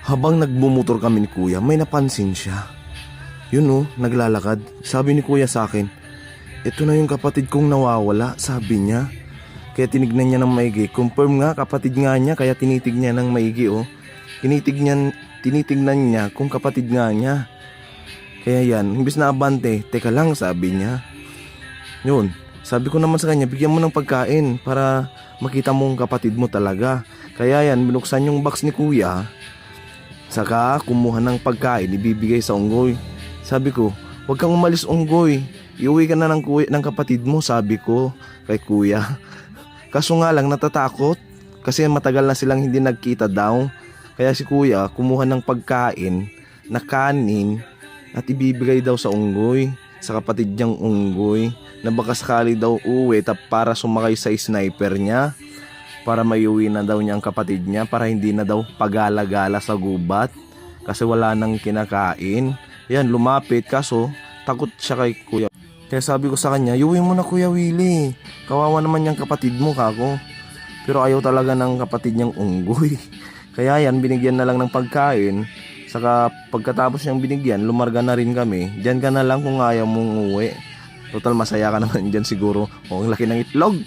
Habang nagmumotor kami ni kuya, may napansin siya. Yun oh, naglalakad. Sabi ni kuya sa akin, ito na yung kapatid kong nawawala, sabi niya. Kaya tinignan niya ng maigi. Confirm nga, kapatid nga niya, kaya tinitig niya ng maigi oh. Tinitignan niya kung kapatid nga niya. Kaya yan, imbis na abante, teka lang, sabi niya. Yun, sabi ko naman sa kanya, bigyan mo ng pagkain para makita mong kapatid mo talaga. Kaya yan, binuksan yung box ni kuya. Saka kumuha ng pagkain, ibibigay sa unggoy. Sabi ko, huwag kang umalis unggoy. Iuwi ka na ng kapatid mo, sabi ko kay kuya. Kaso nga lang natatakot kasi matagal na silang hindi nagkita daw. Kaya si kuya kumuha ng pagkain na kanin at ibibigay daw sa unggoy, sa kapatid niyang unggoy, na baka sakali daw uwi para sumakay sa sniper niya. Para maiuwi na daw niya ang kapatid niya, para hindi na daw pagala-gala sa gubat kasi wala nang kinakain. Yan, lumapit kaso takot siya kay kuya. Kaya sabi ko sa kanya, iuwi mo na kuya Willie, kawawa naman yung kapatid mo kako. Pero ayaw talaga ng kapatid niyang unggoy. Kaya yan, binigyan na lang ng pagkain. Saka pagkatapos niyang binigyan, lumarga na rin kami. Diyan ka na lang kung ayaw mong uwi. Total masaya ka naman dyan siguro. O, ang laki ng itlog.